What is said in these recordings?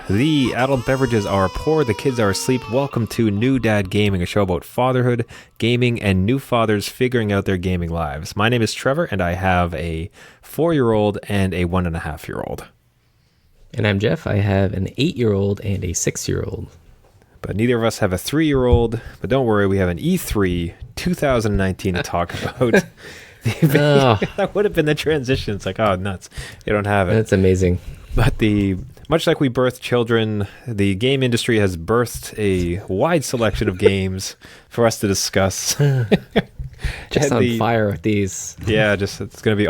The adult beverages are poor, the kids are asleep. Welcome to New Dad Gaming, a show about fatherhood, gaming, and new fathers figuring out their gaming lives. My name is Trevor, and I have a 4-year-old and a 1.5-year-old. And I'm Jeff. I have an 8-year-old and a 6-year-old. But neither of us have a 3-year-old. But don't worry, we have an E3 2019 to talk about. That would have been the transition. It's like, oh, nuts. You don't have it. That's amazing. But much like we birth children, the game industry has birthed a wide selection of games for us to discuss. Just on fire with these. Yeah, it's gonna be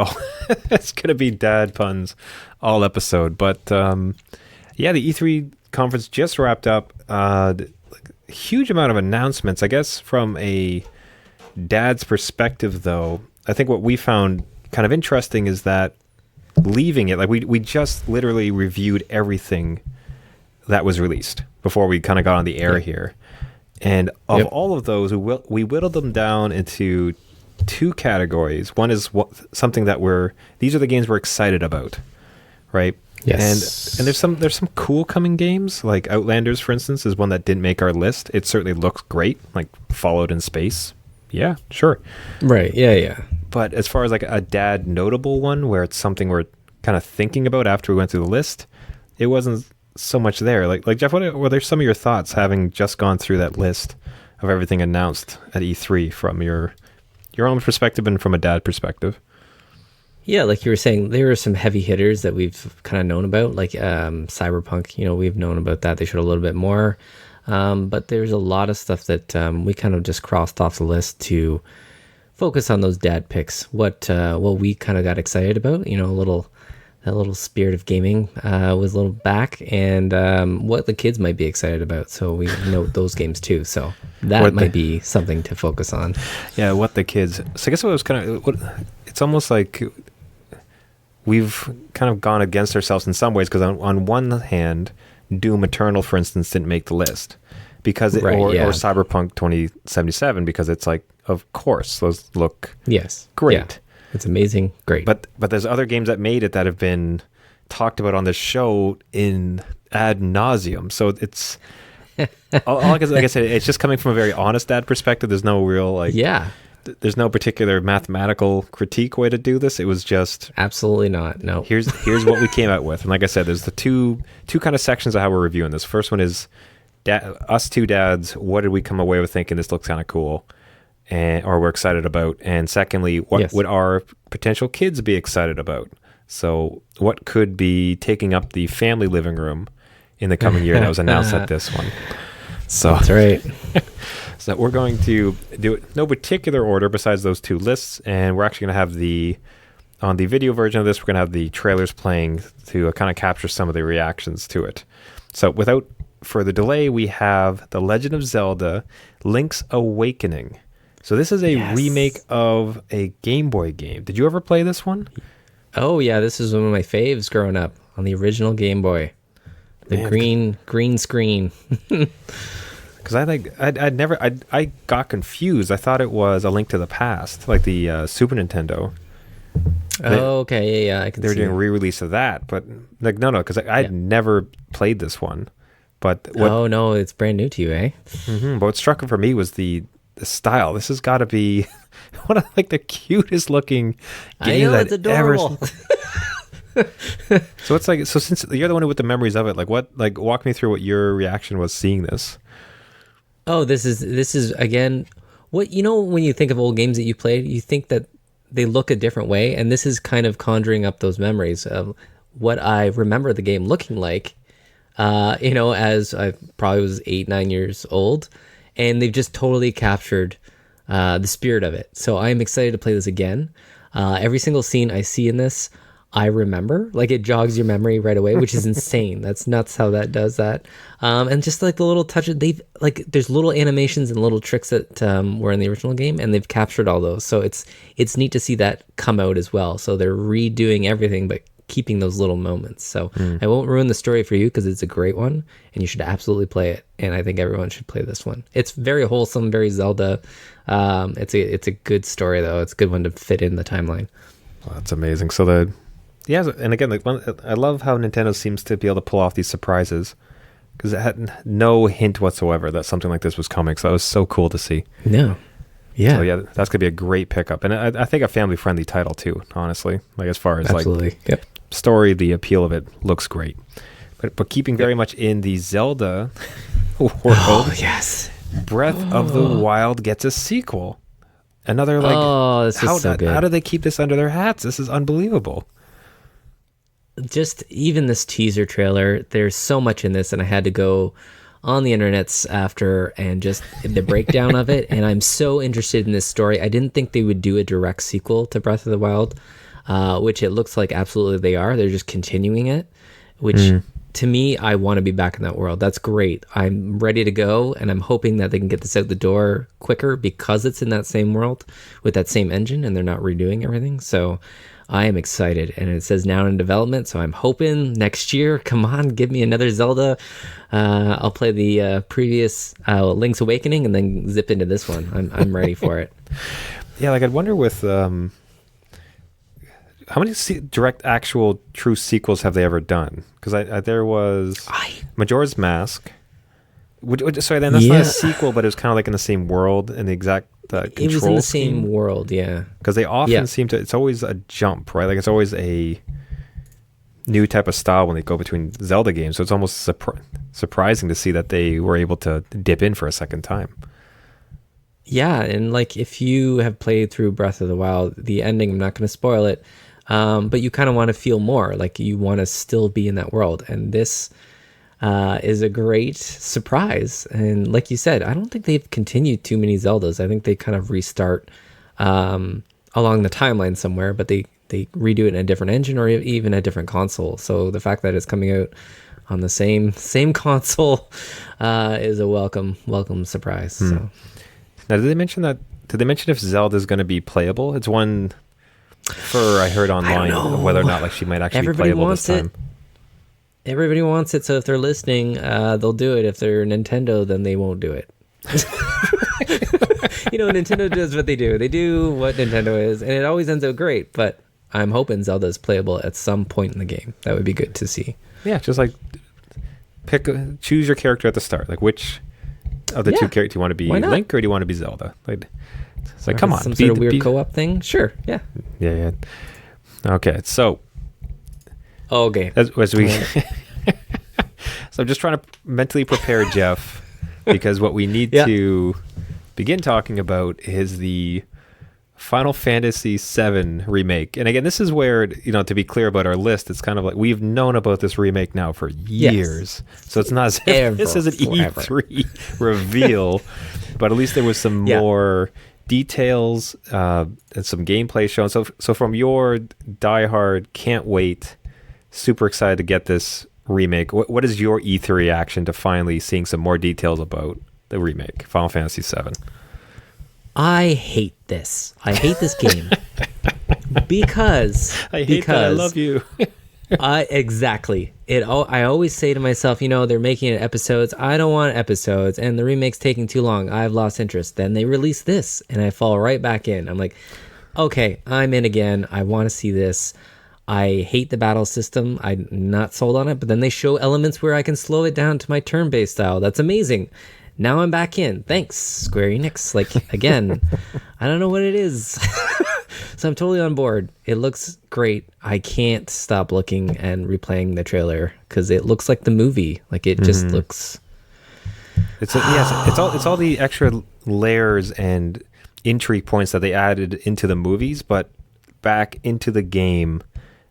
it's gonna be dad puns all episode. But the E3 conference just wrapped up. Huge amount of announcements. I guess from a dad's perspective, though, I think what we found kind of interesting is that leaving it, like we just literally reviewed everything that was released before we kind of got on the air here. And of all of those, we whittled them down into two categories. One is something that these are the games we're excited about, right? Yes. And there's some cool coming games, like Outlanders, for instance, is one that didn't make our list. It certainly looks great, like Fallout in space. Yeah, sure. Right, yeah. But as far as like a dad notable one where it's something we're kind of thinking about after we went through the list, it wasn't so much there. Like Jeff, what are there some of your thoughts having just gone through that list of everything announced at E3 from your own perspective and from a dad perspective? Yeah, like you were saying, there are some heavy hitters that we've kind of known about, like Cyberpunk. We've known about that. They showed a little bit more. But there's a lot of stuff that we kind of just crossed off the list to focus on those dad picks. What we kind of got excited about, that little spirit of gaming was a little back, and what the kids might be excited about. So we note those games too. So that might be something to focus on. Yeah, what the kids. So I guess what was kind of, it's almost like we've kind of gone against ourselves in some ways, because on one hand, Doom Eternal, for instance, didn't make the list because or Cyberpunk 2077, because it's like, of course, those look great. Yeah. It's amazing, great. But there's other games that made it that have been talked about on this show in ad nauseum. So it's like I said, it's just coming from a very honest dad perspective. There's no real there's no particular mathematical critique way to do this. It was just absolutely not. No. Here's what we came out with. And like I said, there's the two kind of sections of how we're reviewing this. First one is us two dads. What did we come away with thinking this looks kind of cool, or we're excited about? And secondly, what would our potential kids be excited about? So what could be taking up the family living room in the coming year that was announced at this one? So that's right. So we're going to do it no particular order besides those two lists, and we're actually going to have on the video version of this, we're going to have the trailers playing to kind of capture some of the reactions to it. So without further delay, we have The Legend of Zelda: Link's Awakening. So this is a remake of a Game Boy game. Did you ever play this one? Oh yeah, this is one of my faves growing up on the original Game Boy. The green screen. Because I got confused. I thought it was A Link to the Past, like the Super Nintendo. Okay, yeah, I can see. They were doing a re-release of that, but like no, because I'd never played this one. But no, it's brand new to you, eh? Mm-hmm, but what struck for me was the style. This has got to be one of like the cutest looking games it's adorable. So it's like, since you're the one with the memories of it, walk me through what your reaction was seeing this. Oh, this is again, when you think of old games that you played, you think that they look a different way, and this is kind of conjuring up those memories of what I remember the game looking like. As I probably was 8-9 years old, and they've just totally captured the spirit of it. So I'm excited to play this again. Every single scene I see in this, I remember. Like, it jogs your memory right away, which is insane. That's nuts how that does that. And just like the little touches, there's little animations and little tricks that were in the original game, and they've captured all those. So it's neat to see that come out as well. So they're redoing everything, but keeping those little moments. So I won't ruin the story for you, because it's a great one and you should absolutely play it. And I think everyone should play this one. It's very wholesome, very Zelda. It's a good story though. It's a good one to fit in the timeline. Well, that's amazing. So Yeah, and again, like I love how Nintendo seems to be able to pull off these surprises because it had no hint whatsoever that something like this was coming. So that was so cool to see. No. Yeah. So yeah, that's gonna be a great pickup, and I think a family-friendly title too. Honestly, like as far as Absolutely. like Yep. story, the appeal of it looks great. But keeping very much in the Zelda world, Oh, yes. Breath of the Wild gets a sequel. Another like, Oh, this how is so good. how do they keep this under their hats? This is unbelievable. Just even this teaser trailer, there's so much in this, and I had to go on the internets after and just the breakdown of it. And I'm so interested in this story. I didn't think they would do a direct sequel to Breath of the Wild, which it looks like absolutely they are. They're just continuing it, which to me, I want to be back in that world. That's great. I'm ready to go, and I'm hoping that they can get this out the door quicker because it's in that same world with that same engine, and they're not redoing everything. So I am excited, and it says now in development. So I'm hoping next year, come on, give me another Zelda. I'll play the previous Link's Awakening and then zip into this one. I'm ready for it. Yeah, like I'd wonder with how many direct, actual, true sequels have they ever done? Because there was Majora's Mask. Sorry, then that's not a sequel, but it was kind of like in the same world in the exact control It was in the scheme. same world, yeah. Because they often seem to. It's always a jump, right? Like it's always a new type of style when they go between Zelda games. So it's almost surprising to see that they were able to dip in for a second time. Yeah, and like if you have played through Breath of the Wild, the ending, I'm not going to spoil it, but you kind of want to feel more, like you want to still be in that world. And this is a great surprise. And like you said, I don't think they've continued too many Zeldas. I think they kind of restart along the timeline somewhere, but they redo it in a different engine or even a different console. So the fact that it's coming out on the same console is a welcome surprise. So. Now, did they mention if Zelda is going to be playable? It's one I heard online of whether or not like she might actually be playable this time. Everybody wants it, so if they're listening, they'll do it. If they're Nintendo, then they won't do it. Nintendo does what they do. They do what Nintendo is, and it always ends out great. But I'm hoping Zelda's playable at some point in the game. That would be good to see. Yeah, just like choose your character at the start. Like which of the two characters, do you want to be Link or do you want to be Zelda? Like, it's like, come on, some sort of weird co-op thing. Sure, yeah. Okay, so. Okay. As we. So I'm just trying to mentally prepare Jeff, because what we need to begin talking about is the Final Fantasy VII remake. And again, this is where, to be clear about our list, it's kind of like we've known about this remake now for years. Yes. So it's not as if this is an E3 reveal, but at least there was some more details and some gameplay shown. So from your diehard, can't wait, super excited to get this remake, what is your E3 reaction to finally seeing some more details about the remake, Final Fantasy VII? I hate this. I hate this game because that I love you. Exactly. I always say to myself, they're making it episodes. I don't want episodes, and the remake's taking too long. I've lost interest. Then they release this, and I fall right back in. I'm like, okay, I'm in again. I want to see this. I hate the battle system. I'm not sold on it. But then they show elements where I can slow it down to my turn-based style. That's amazing. Now I'm back in. Thanks, Square Enix. Like, again, I don't know what it is. So I'm totally on board. It looks great. I can't stop looking and replaying the trailer because it looks like the movie. Like, it just looks... It's all the extra layers and intrigue points that they added into the movies, but back into the game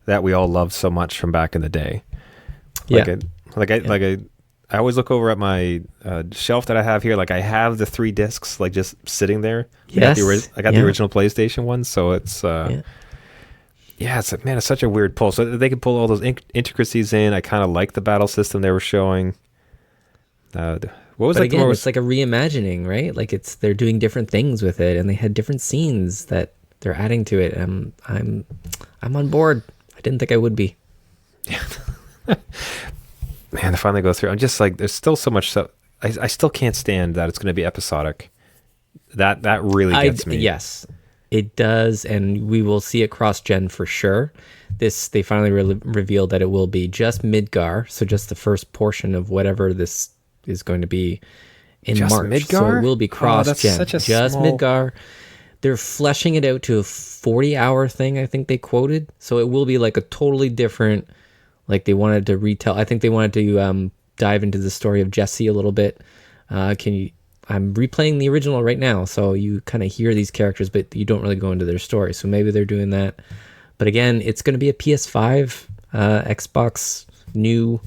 that we all loved so much from back in the day. I always look over at my shelf that I have here. Like I have the 3 discs, like just sitting there. Yes. I got the original PlayStation one, so it's it's such a weird pull. So they can pull all those intricacies in. I kind of like the battle system they were showing. It's like a reimagining, right? Like they're doing different things with it, and they had different scenes that they're adding to it. I'm on board. I didn't think I would be. Yeah. Man, to finally go through, I'm just like, there's still so much stuff. I still can't stand that it's going to be episodic. That really gets me. Yes. It does, and we will see it cross-gen for sure. They finally revealed that it will be just Midgar, so just the first portion of whatever this is going to be in Just March. Midgar? So it will be Oh, that's cross-gen. such a Just small- Midgar. They're fleshing it out to a 40-hour thing, I think they quoted. So it will be like a totally different, like they wanted to retell. I think they wanted to dive into the story of Jesse a little bit. I'm replaying the original right now, so you kind of hear these characters, but you don't really go into their story. So maybe they're doing that. But again, it's going to be a PS5, Xbox new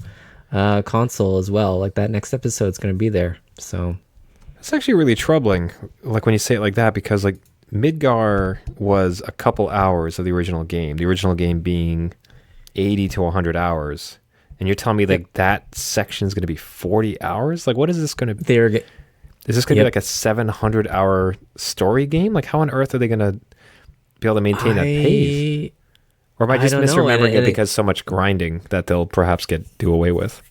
console as well. Like that next episode's going to be there. So It's actually really troubling, like when you say it like that, because like Midgar was a couple hours of the original game. The original game being 80 to 100 hours, and you're telling me like that section is going to be 40 hours? Like, what is this going to be? Is this going to be like a 700-hour story game? Like, how on earth are they going to be able to maintain that pace? Or am I just don't know. misremembering it And because so much grinding that they'll perhaps do away with?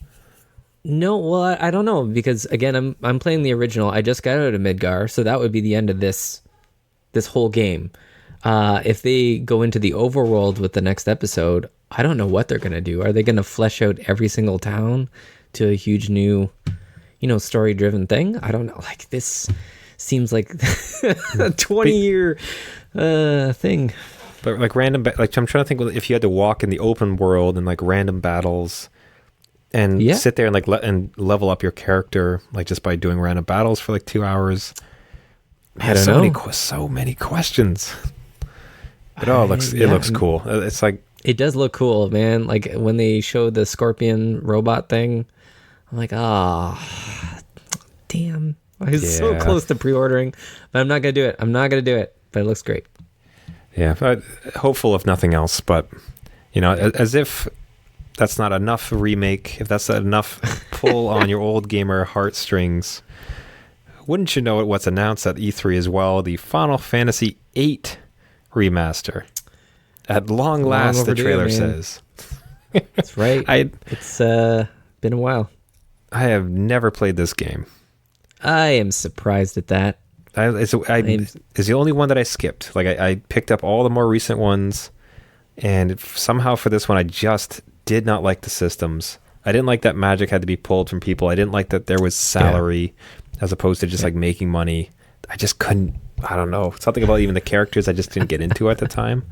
No, well, I don't know, because again, I'm playing the original. I just got out of Midgar, so that would be the end of this whole game. If they go into the overworld with the next episode, I don't know what they're going to do. Are they going to flesh out every single town to a huge new, story-driven thing? I don't know. Like, this seems like a 20-year thing. But like random, like I'm trying to think if you had to walk in the open world and like random battles, and sit there and like and level up your character like just by doing random battles for like 2 hours. Man, I don't know. So many questions. But it looks cool. It's like it does look cool, man. Like when they showed the scorpion robot thing, I'm like, damn. I was so close to pre-ordering, but I'm not gonna do it. But it looks great. Yeah, but hopeful if nothing else. But as if that's not enough remake, if that's not enough pull on your old gamer heartstrings, wouldn't you know it? What's announced at E3 as well? The Final Fantasy VIII remaster. At long last, overdue, the trailer man. says. That's right. It's been a while. I have never played this game. I am surprised at that. It's the only one that I skipped. Like I picked up all the more recent ones, and somehow for this one, I just did not like the systems. I didn't like that magic had to be pulled from people. I didn't like that there was salary as opposed to just like making money. I just couldn't. I don't know. Something about even the characters I just didn't get into at the time.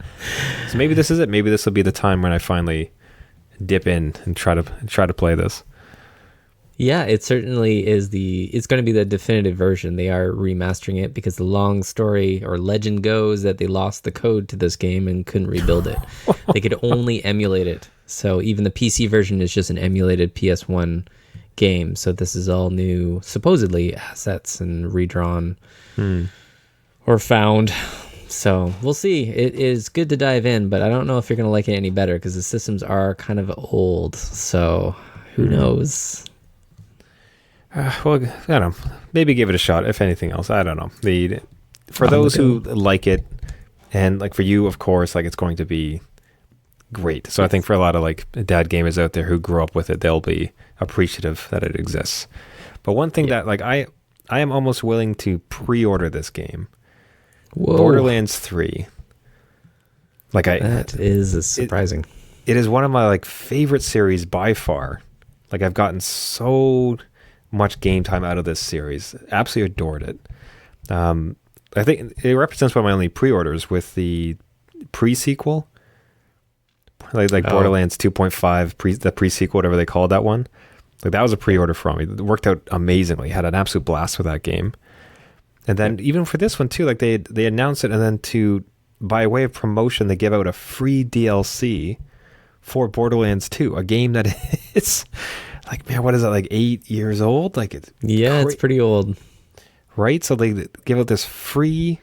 So maybe this is it. Maybe this will be the time when I finally dip in and try to play this. Yeah, it certainly is it's going to be the definitive version. They are remastering it because the long story or legend goes that they lost the code to this game and couldn't rebuild it. They could only emulate it. So even the PC version is just an emulated PS1 game. So this is all new, supposedly, assets and redrawn or found. So we'll see. It is good to dive in, but I don't know if you're going to like it any better because the systems are kind of old. So who knows? Well, I don't know. Maybe give it a shot, if anything else. I don't know. For those who like it, and like for you, of course, like it's going to be great. So I think for a lot of like dad gamers out there who grew up with it, they'll be appreciative that it exists. But one thing that like I am almost willing to pre-order this game. Whoa. Borderlands 3. That is surprising. It is one of my like favorite series by far. Like I've gotten so much game time out of this series. Absolutely adored it. I think it represents one of my only pre-orders with the pre-sequel. Like Borderlands 2.5, the pre-sequel, whatever they called that one. Like that was a pre-order for me. It worked out amazingly. Had an absolute blast with that game. And then even for this one too, like they announced it, and then by way of promotion, they give out a free DLC for Borderlands 2, a game that is like, man, what is it, like 8 years old? Like it's pretty old. Right? So they give out this free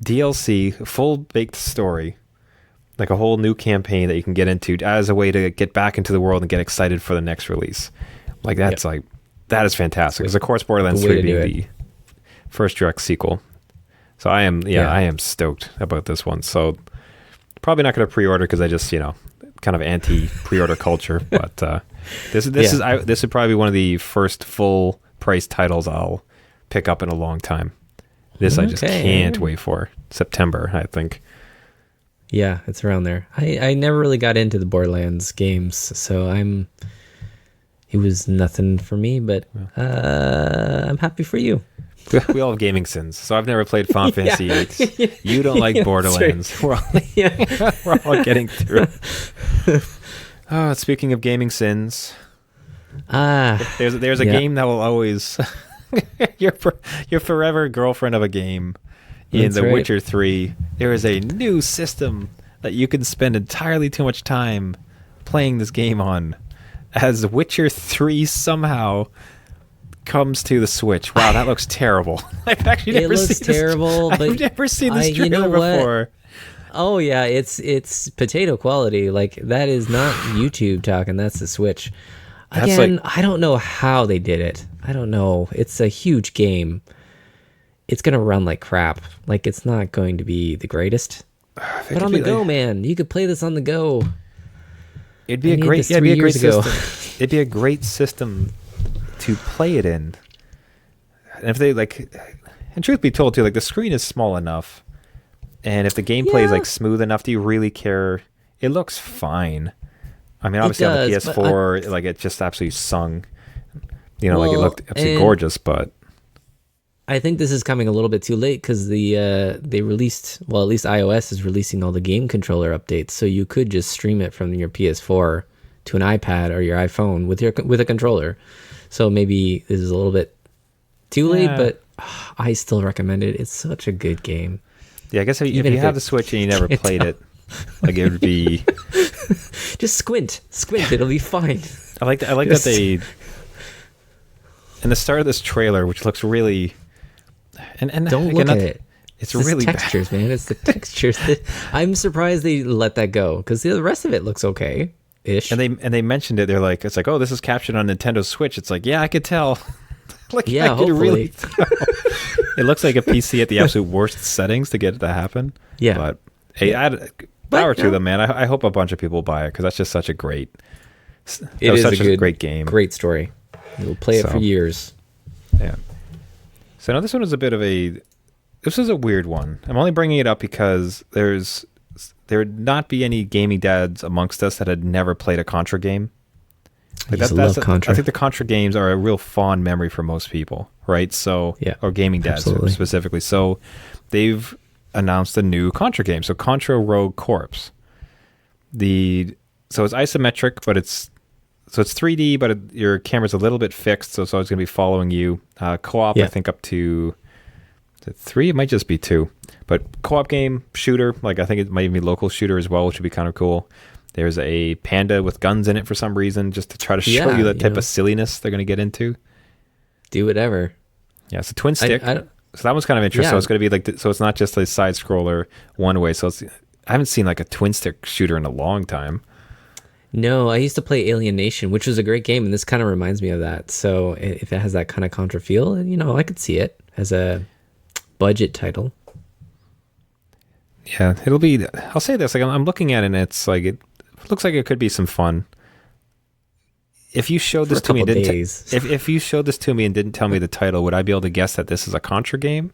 DLC, full baked story, like a whole new campaign that you can get into as a way to get back into the world and get excited for the next release. Like that's like, that is fantastic. Because of course Borderlands 3 being the first direct sequel. So I am stoked about this one. So probably not going to pre-order because I just, kind of anti pre-order culture, but this would probably be one of the first full price titles I'll pick up in a long time. This I just Okay. can't wait for. September, I think. Yeah, it's around there. I never really got into the Borderlands games, so it was nothing for me, but I'm happy for you. We all have gaming sins. So I've never played Final Fantasy VIII. You don't like Yeah, Borderlands. We're all, Yeah. we're all getting through. Oh, speaking of gaming sins, there's a Yeah. game that will always your forever girlfriend of a game. In That's The right. Witcher 3, there is a new system that you can spend entirely too much time playing this game on. As Witcher 3 somehow comes to the Switch. Wow, that looks terrible. I've actually It never looks seen terrible, this. but I've never seen this you trailer know what? before. Oh yeah, it's potato quality. Like that is not YouTube talking. That's the Switch. That's Again, like- I don't know how they did it. I don't know. It's a huge game. It's gonna run like crap. Like it's not going to be the greatest. But on the go, man, you could play this on the go. It'd be I a needed great, this yeah, it'd be a 3 great years ago. system. It'd be a great system to play it in. And if they and truth be told too, like the screen is small enough, and if the gameplay is Yeah. like smooth enough, do you really care? It looks fine. I mean, obviously on the does, but PS4, like it just absolutely sung. Like it Well, looked absolutely and- gorgeous, but I think this is coming a little bit too late because they released, well, at least iOS is releasing all the game controller updates, so you could just stream it from your PS4 to an iPad or your iPhone with a controller. So maybe this is a little bit too late, Yeah. but I still recommend it. It's such a good game. yeah, I guess if Even you if have it- the Switch and you never can't played tell. it, like it would be. Just squint, it'll be fine. I like that Just- they in the start of this trailer, which looks really. And Don't again, look not- at it. It's Just really bad. textures, man. It's the textures. I'm surprised they let that go because the rest of it looks okay ish. And they mentioned it. They're like, it's like, oh, this is captured on Nintendo Switch. It's like, yeah, I could tell. Like, Yeah, I could really hopefully. tell. It looks like a PC at the absolute worst settings to get it to happen. Yeah. But hey, power to no. them, man. I hope a bunch of people buy it because that's just such a great. That It was is such a great game. Great story. You'll play it So. for years. Yeah. So now this one is a bit of a. This is a weird one. I'm only bringing it up because there would not be any gaming dads amongst us that had never played a Contra game. I used to love Contra. I think the Contra games are a real fond memory for most people, right? So, Yeah, or gaming dads absolutely. specifically. So, they've announced a new Contra game. So, Contra Rogue Corps. So it's isometric, but it's 3D, but your camera's a little bit fixed, so it's always going to be following you. Co-op, Yeah. I think up to 3. It might just be 2, but co-op game shooter. Like I think it might even be local shooter as well, which would be kind of cool. There's a panda with guns in it for some reason, just to try to show Yeah, you that you type know. of silliness they're going to get into. Do whatever. Yeah, it's a twin stick. I don't- So that one's kind of interesting. So Yeah. it's going to be like, so it's not just a side scroller one way. So I haven't seen like a twin stick shooter in a long time. No, I used to play Alien Nation, which was a great game, and this kind of reminds me of that. So if it has that kind of Contra feel, I could see it as a budget title. Yeah, it'll be. I'll say this: like I'm looking at it, and it's like it looks like it could be some fun. If you showed For this a to me, and couple didn't days. if you showed this to me and didn't tell me the title, would I be able to guess that this is a Contra game?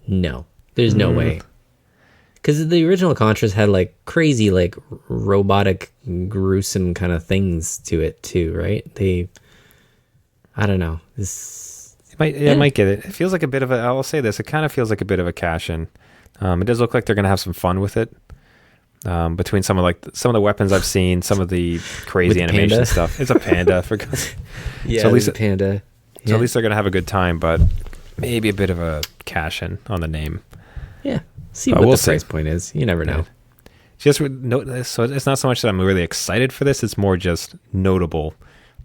No, there's no Mm. way. Because the original Contras had like crazy, like robotic, gruesome kind of things to it too, right? I don't know. It might get it. It feels like a bit of a. I'll say this: it kind of feels like a bit of a cash in. It does look like they're going to have some fun with it. Between some of the weapons I've seen, some of the crazy With the animation panda? stuff. It's a panda for God's. Yeah, So at least the panda. So at least they're going to have a good time, but maybe a bit of a cash in on the name. Yeah. See But what we'll the see. price point is. You never know. Just note, so it's not so much that I'm really excited for this; it's more just notable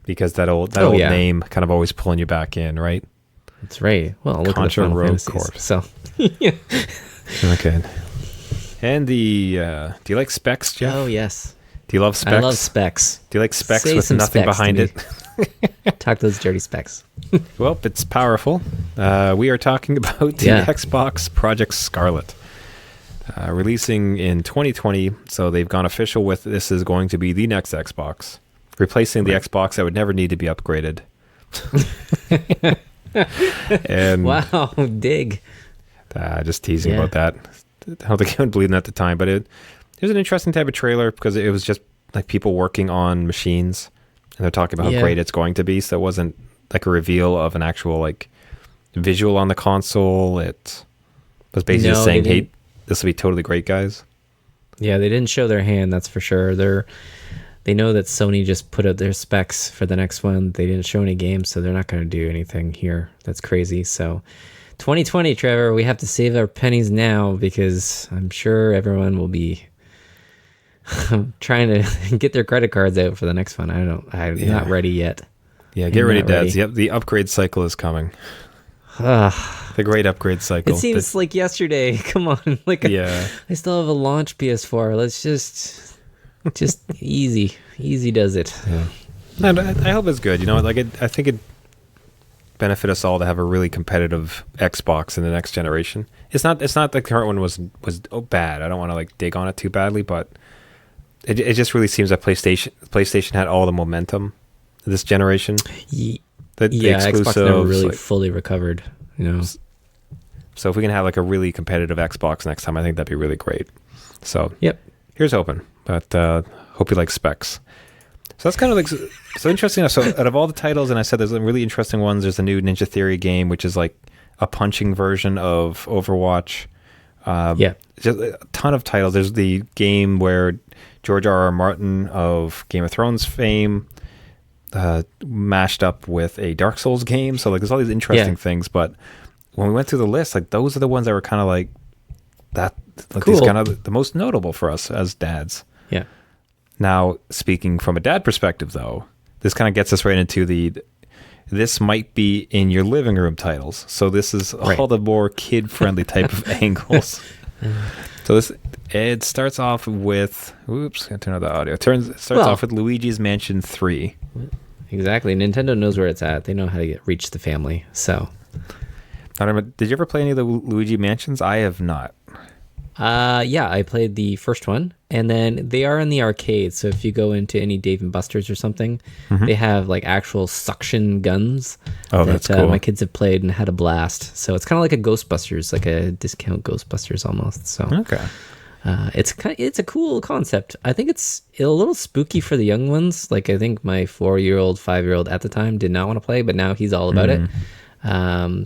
because that old yeah. name kind of always pulling you back in, right? That's right. Well, look at the Contra Final Rogue Fantasies. Corps. So, Okay. And do you like specs, Jeff? oh yes, Do you love specs? I love specs. Do you like specs Say with some nothing specs to behind me. it? Talk those dirty specs. Well, it's powerful. We are talking about the Yeah. Xbox Project Scarlet. Releasing in 2020, so they've gone official with this is going to be the next Xbox, replacing the Xbox that would never need to be upgraded. And Wow, dig. Just teasing Yeah. about that. I don't think I would believe that at the time, but it was an interesting type of trailer because it was just like people working on machines, and they're talking about how Yeah. great it's going to be. So it wasn't like a reveal of an actual like visual on the console. It was basically just No, they saying, "Hey, didn't. this will be totally great, guys." Yeah, they didn't show their hand, that's for sure. They know that Sony just put out their specs for the next one. They didn't show any games, so they're not going to do anything here. That's crazy. So 2020, Trevor, we have to save our pennies now because I'm sure everyone will be trying to get their credit cards out for the next one. I'm Yeah. not ready yet. Yeah, get I'm ready, not dads. ready. Yep, the upgrade cycle is coming. The great upgrade cycle. It seems like yesterday. Come on. Like Yeah. I still have a launch PS4. Let's just easy does it. And I hope it's good. You know, like I think it benefit us all to have a really competitive Xbox in the next generation. It's not the current one was bad. I don't want to like dig on it too badly, but it just really seems that PlayStation had all the momentum this generation. The Xbox never really like, fully recovered. You know. so if we can have like a really competitive Xbox next time, I think that'd be really great. So Yep. here's hoping, but hope you like specs. So that's kind of like so interesting. So out of all the titles, and I said there's some really interesting ones. There's a new Ninja Theory game, which is like a punching version of Overwatch. Yeah. Just a ton of titles. There's the game where George R.R. Martin of Game of Thrones fame mashed up with a Dark Souls game. So like there's all these interesting things. But when we went through the list, like those are the ones that were kind of like that. Like these Cool. kind of the most notable for us as dads. Yeah. Now, speaking from a dad perspective, though, this kind of gets us right into this might be in your living room titles. So this is all the more kid-friendly type of angles. So it starts off with, oops, I turn on the audio. It starts off with Luigi's Mansion 3. Exactly. Nintendo knows where it's at. They know how to reach the family. So. I don't know, did you ever play any of the Luigi Mansions? I have not. Yeah, I played the first one, and then they are in the arcade. So if you go into any Dave and Buster's or something, they have like actual suction guns. Oh, that's cool. My kids have played and had a blast. So it's kind of like a Ghostbusters, like a discount Ghostbusters almost. So Okay. it's a cool concept. I think it's a little spooky for the young ones. Like I think my 4-year-old, 5-year-old at the time did not want to play, but now he's all about it.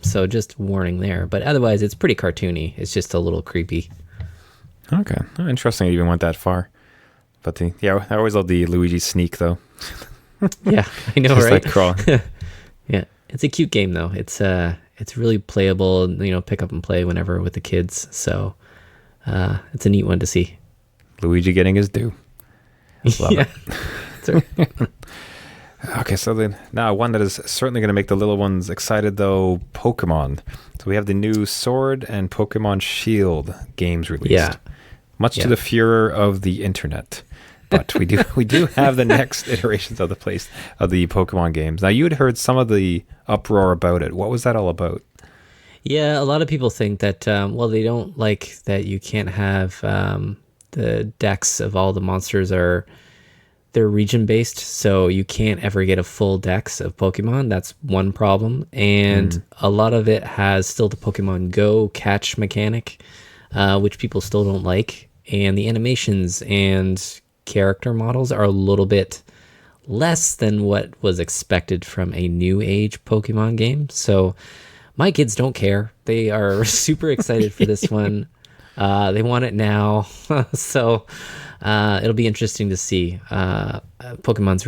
So just warning there. But otherwise, it's pretty cartoony. It's just a little creepy. Okay. Oh, interesting. You even went that far. But I always love the Luigi sneak though. Yeah, I know, Just right? like crawl. Yeah, it's a cute game though. It's really playable. You know, pick up and play whenever with the kids. So it's a neat one to see. Luigi getting his due. Love it. That's right. Okay, so then now one that is certainly going to make the little ones excited though, Pokemon. So we have the new Sword and Pokemon Shield games released. Yeah. Much to the furor of the internet. But we do have the next iterations of the Pokemon games. Now you had heard some of the uproar about it. What was that all about? Yeah, a lot of people think that they don't like that you can't have the decks of all the monsters they're region based, so you can't ever get a full dex of Pokemon. That's one problem. And a lot of it has still the Pokemon Go catch mechanic, which people still don't like. And the animations and character models are a little bit less than what was expected from a new age Pokemon game. So my kids don't care. They are super excited for this one. They want it now. So it'll be interesting to see. Pokemon's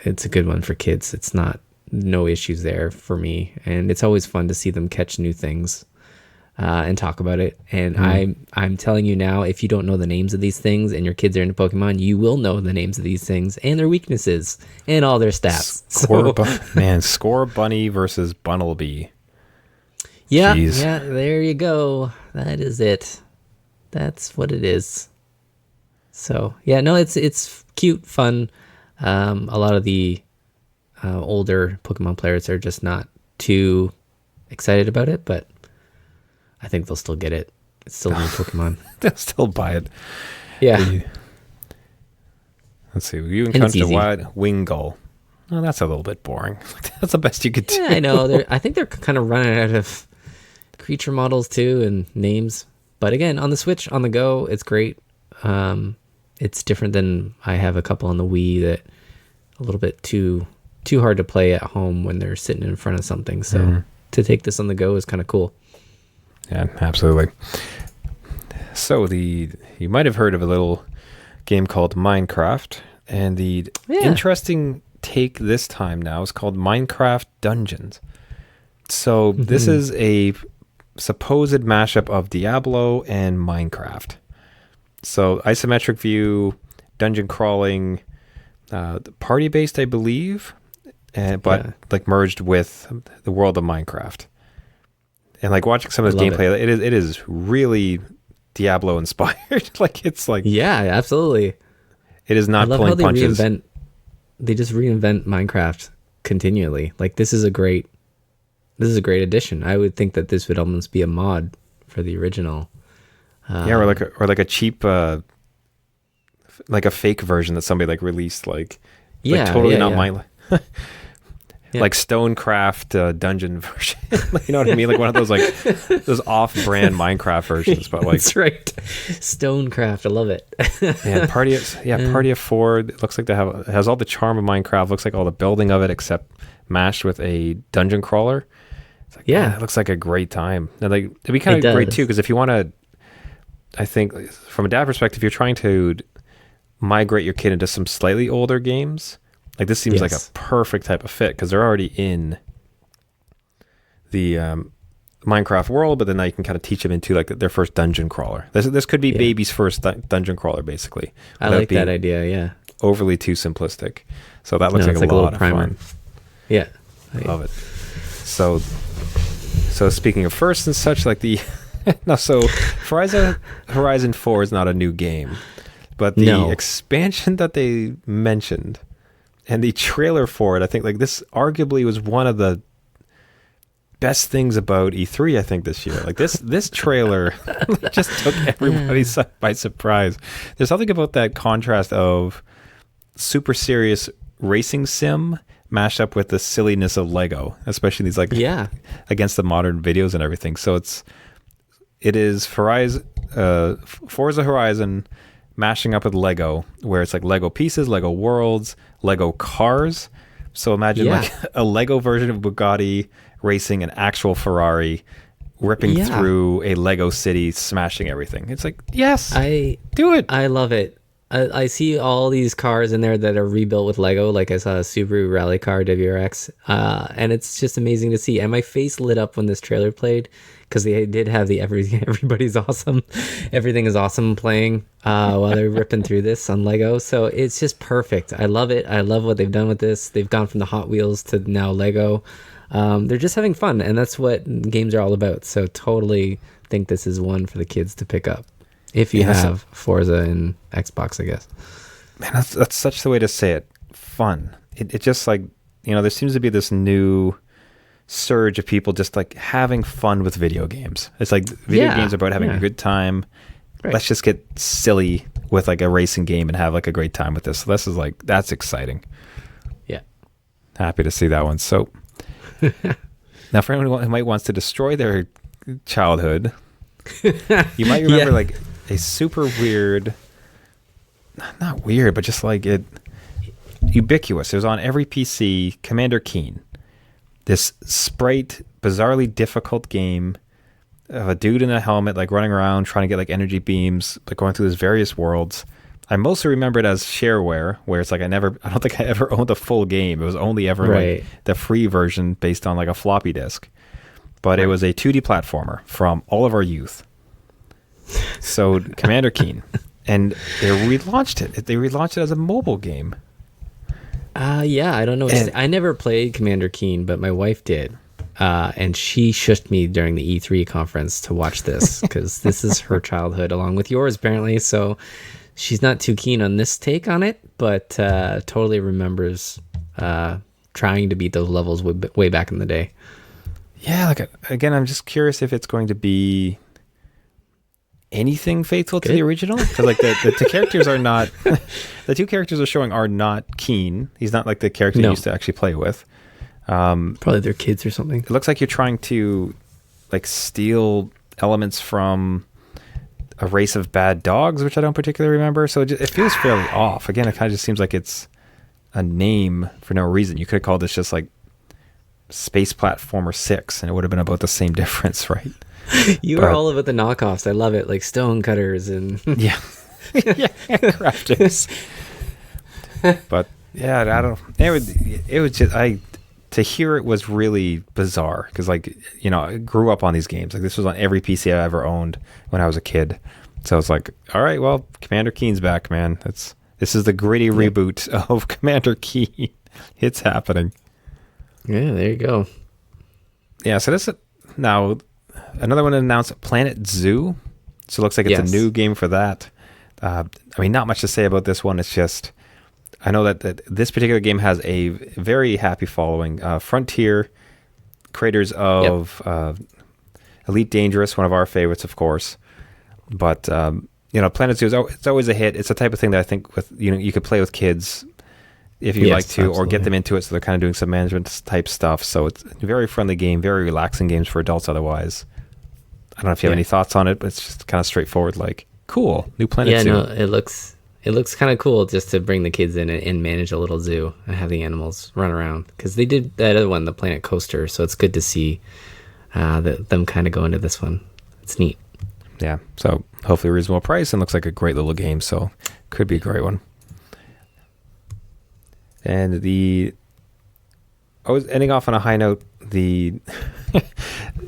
it's a good one for kids. It's no issues there for me. And it's always fun to see them catch new things and talk about it. And I'm telling you now, if you don't know the names of these things and your kids are into Pokemon, you will know the names of these things and their weaknesses and all their stats. Score Bunny versus Bunnelby. Yeah, Jeez. yeah, there you go. That is it. That's what it is. So yeah, no, it's cute, fun. A lot of the older Pokemon players are just not too excited about it, but I think they'll still get it. It's still new Pokemon. They'll still buy it. Yeah. Let's see. You encountered a wide Wingull. Oh, that's a little bit boring. That's the best you could do. Yeah, I know. I think they're kind of running out of creature models too and names. But again, on the Switch, on the go, it's great. It's different than I have a couple on the Wii that a little bit too hard to play at home when they're sitting in front of something. So to take this on the go is kind of cool. Yeah, absolutely. So you might have heard of a little game called Minecraft, and the interesting take this time now is called Minecraft Dungeons. So this is a supposed mashup of Diablo and Minecraft. So isometric view, dungeon crawling, party-based, I believe, but like merged with the world of Minecraft. And like watching some of this gameplay, it is really Diablo inspired. Like it's like absolutely. It is not pulling punches. They just reinvent Minecraft continually. Like this is a great addition. I would think that this would almost be a mod for the original. Or like a cheap like a fake version that somebody like released like totally not mine. Like Stonecraft dungeon version. You know what I mean? Like one of those like those off-brand Minecraft versions, but like that's right. Stonecraft, I love it. Party of 4. It looks like it has all the charm of Minecraft. Looks like all the building of it, except mashed with a dungeon crawler. It's like, it looks like a great time. And like it'd be kind of great too, because if you want to, I think from a dad perspective, you're trying to migrate your kid into some slightly older games. Like this seems like a perfect type of fit because they're already in the Minecraft world, but then now you can kind of teach them into like their first dungeon crawler. This could be baby's first dungeon crawler, basically. I like that idea. Yeah, overly too simplistic. So that looks like a lot of fun. Yeah, I love it. So speaking of first and such, like Forza Horizon 4 is not a new game, but the expansion that they mentioned. And the trailer for it, I think like this arguably was one of the best things about E3, I think, this year. Like this trailer just took everybody by surprise. There's something about that contrast of super serious racing sim mashed up with the silliness of Lego, especially these like against the modern videos and everything. So it is Forza Horizon mashing up with Lego, where it's like Lego pieces, Lego worlds, Lego cars. So imagine like a Lego version of Bugatti racing an actual Ferrari, ripping through a Lego city, smashing everything. It's like, yes, do it. I love it. I see all these cars in there that are rebuilt with Lego. Like I saw a Subaru rally car WRX, and it's just amazing to see. And my face lit up when this trailer played, because they did have the everybody's awesome, everything is awesome playing while they're ripping through this on Lego. So it's just perfect. I love it. I love what they've done with this. They've gone from the Hot Wheels to now Lego. They're just having fun, and that's what games are all about. So totally think this is one for the kids to pick up if you have Forza and Xbox, I guess. Man, that's such the way to say it. Fun. It just like, there seems to be this new surge of people just like having fun with video games. It's like video games are about having a good time. Right. Let's just get silly with like a racing game and have like a great time with this. So this is like, that's exciting. Yeah. Happy to see that one. So now for anyone who might wants to destroy their childhood, you might remember like a super weird, not weird, but just like it ubiquitous. It was on every PC, Commander Keen. This sprite, bizarrely difficult game of a dude in a helmet, like running around trying to get like energy beams, like going through these various worlds. I mostly remember it as shareware, where it's like I don't think I ever owned the full game. It was only ever like the free version based on like a floppy disk. But it was a 2D platformer from all of our youth. So Commander Keen. And they relaunched it. They relaunched it as a mobile game. I don't know. I never played Commander Keen, but my wife did. And she shushed me during the E3 conference to watch this, because this is her childhood along with yours, apparently. So she's not too keen on this take on it, but totally remembers trying to beat those levels way back in the day. Yeah, like again, I'm just curious if it's going to be anything faithful to the original, because like the two characters are not the two characters are showing are not Keen. He's not like the character you used to actually play with. Probably their kids or something. It looks like you're trying to like steal elements from a race of bad dogs, which I don't particularly remember. So it feels fairly off. Again, it kind of just seems like it's a name for no reason. You could have called this just like Space Platformer 6, and it would have been about the same difference, right? You are all about the knockoffs. I love it, like stone cutters and yeah, crafters. But yeah, I don't. It was just to hear it was really bizarre because, like, you know, I grew up on these games. Like, this was on every PC I ever owned when I was a kid. So it's like, all right, well, Commander Keen's back, man. This is the gritty reboot of Commander Keen. It's happening. Yeah, there you go. Yeah, so this now another one announced, Planet Zoo. So it looks like it's a new game for that. I mean, not much to say about this one. It's just, I know that this particular game has a very happy following. Frontier, creators of Elite Dangerous, one of our favorites, of course. But you know, Planet Zoo it's always a hit. It's the type of thing that I think you could play with kids if you like to, or get them into it. So they're kind of doing some management type stuff. So it's a very friendly game, very relaxing games for adults. Otherwise, I don't know if you have any thoughts on it, but it's just kind of straightforward. Like, cool, new Planet Zoo. Yeah, no, it looks kind of cool just to bring the kids in and manage a little zoo and have the animals run around, because they did that other one, the Planet Coaster. So it's good to see them kind of go into this one. It's neat. Yeah, so hopefully a reasonable price, and looks like a great little game, so could be a great one. And I was ending off on a high note,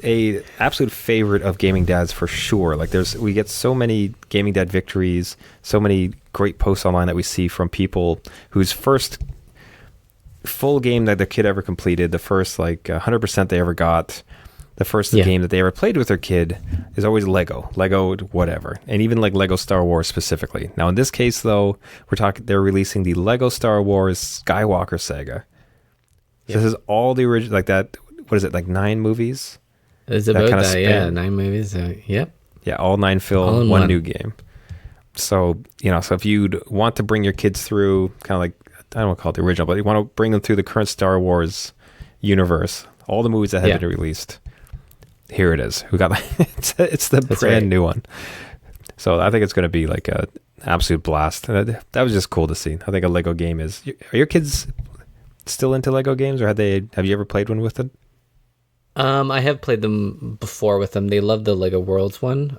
a absolute favorite of gaming dads for sure. Like, we get so many gaming dad victories, so many great posts online that we see from people whose first full game that their kid ever completed, the first 100% they ever got, the first game that they ever played with their kid is always Lego whatever, and even like Lego Star Wars specifically. Now in this case though, they're releasing the Lego Star Wars Skywalker saga. So this is all the original, like that. What is it, like 9 movies? It's about that, yeah, 9 movies. Yep. Yeah, all 9 film, one new game. So, you know, so if you'd want to bring your kids through, kind of like, I don't want to call it the original, but you want to bring them through the current Star Wars universe, all the movies that have been released. Here it is. We got it's the brand new one. So I think it's going to be like a absolute blast. That was just cool to see. I think a Lego game is. Are your kids still into Lego games, or have you ever played one with them? I have played them before with them. They love the Lego Worlds one.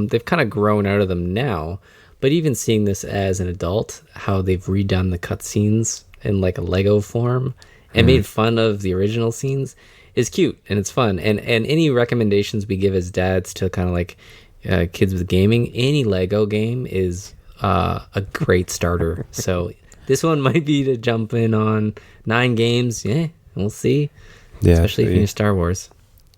They've kind of grown out of them now, but even seeing this as an adult, how they've redone the cutscenes in like a Lego form and made fun of the original scenes is cute, and it's fun. And any recommendations we give as dads to kind of like kids with gaming, any Lego game is a great starter. So this one might be to jump in on 9 games. Yeah, we'll see. Yeah, especially if you're Star Wars.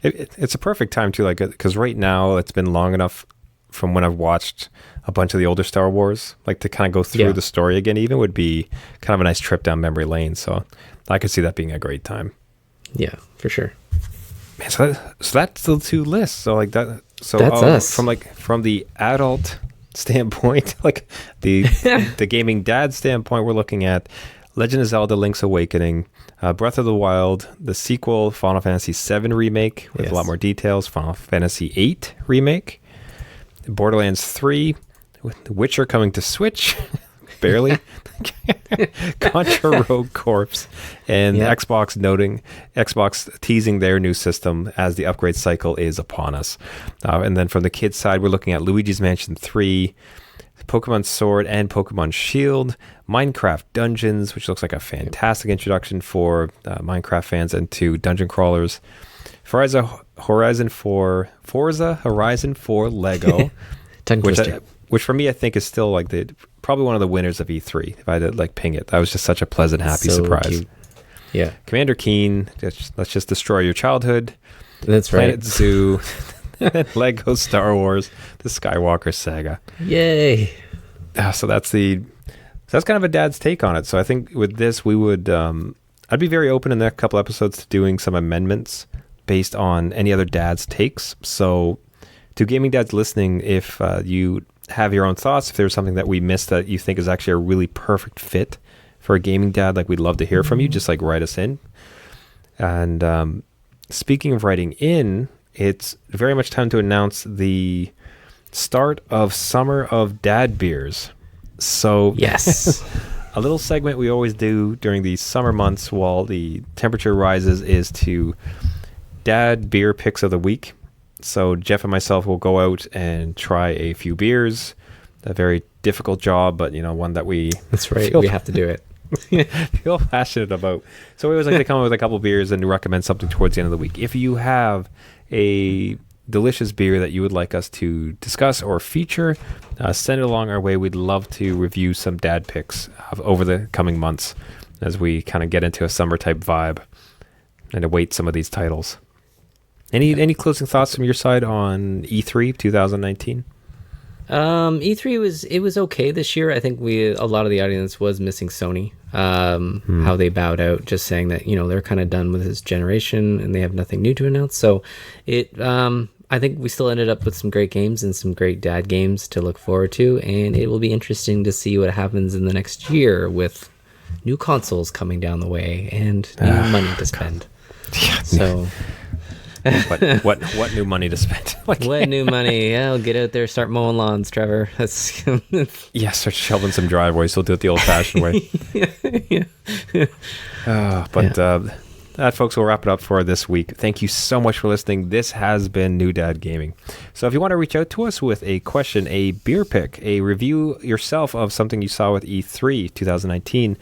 It's a perfect time too, like, because right now it's been long enough from when I've watched a bunch of the older Star Wars, like to kind of go through the story again. Even would be kind of a nice trip down memory lane. So I could see that being a great time. Yeah, for sure. Man, so that's the 2 lists. So like that. So that's us from the adult standpoint, like the gaming dad standpoint, we're looking at Legend of Zelda: Link's Awakening, Breath of the Wild, the sequel, Final Fantasy VII Remake with a lot more details, Final Fantasy VIII Remake, Borderlands 3, with The Witcher coming to Switch, barely, Contra Rogue Corps, and Xbox teasing their new system as the upgrade cycle is upon us. And then from the kids' side, we're looking at Luigi's Mansion 3, Pokemon Sword and Pokemon Shield, Minecraft Dungeons, which looks like a fantastic introduction for Minecraft fans and to dungeon crawlers, Forza Horizon 4 Lego, which for me I think is still like probably one of the winners of E3. If I had to like ping it, that was just such a pleasant, happy surprise. Cute. Yeah, Commander Keen, let's just destroy your childhood. That's Planet right. Zoo. Lego Star Wars, the Skywalker saga. Yay! So that's kind of a dad's take on it. So I think with this, we would, I'd be very open in the next couple episodes to doing some amendments based on any other dad's takes. So to gaming dads listening, if you have your own thoughts, if there's something that we missed that you think is actually a really perfect fit for a gaming dad, like we'd love to hear from you. Just like write us in. And speaking of writing in, it's very much time to announce the start of Summer of Dad Beers. So Yes. a little segment we always do during the summer months while the temperature rises is to dad beer picks of the week. So Jeff and myself will go out and try a few beers. A very difficult job, but one that we That's right. We have to do it. feel passionate about. So we always like to come up with a couple beers and recommend something towards the end of the week. If you have a delicious beer that you would like us to discuss or feature, send it along our way. We'd love to review some dad picks over the coming months as we kind of get into a summer type vibe and await some of these titles. Any closing thoughts from your side on E3 2019? E3 was okay this year. I think a lot of the audience was missing Sony. How they bowed out, just saying that they're kind of done with this generation and they have nothing new to announce. So I think we still ended up with some great games and some great dad games to look forward to, and it will be interesting to see what happens in the next year with new consoles coming down the way and new money to spend. So. What new money to spend? What new money? Yeah, I'll get out there, start mowing lawns, Trevor. That's yeah, start shoveling some driveways. We'll do it the old-fashioned way. That, folks, will wrap it up for this week. Thank you so much for listening. This has been New Dad Gaming. So if you want to reach out to us with a question, a beer pick, a review yourself of something you saw with E3 2019,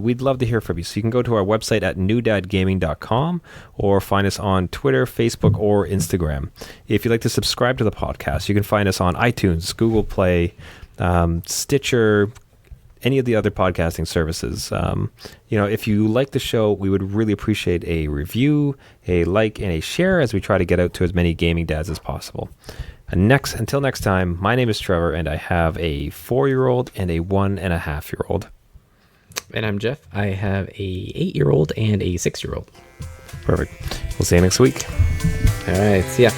we'd love to hear from you. So you can go to our website at newdadgaming.com or find us on Twitter, Facebook, or Instagram. If you'd like to subscribe to the podcast, you can find us on iTunes, Google Play, Stitcher, any of the other podcasting services. If you like the show, we would really appreciate a review, a like, and a share as we try to get out to as many gaming dads as possible. Until next time, my name is Trevor, and I have a 4-year-old and a 1.5-year-old. And I'm Jeff. I have a 8-year-old and a 6-year-old. Perfect. We'll see you next week. All right. See ya.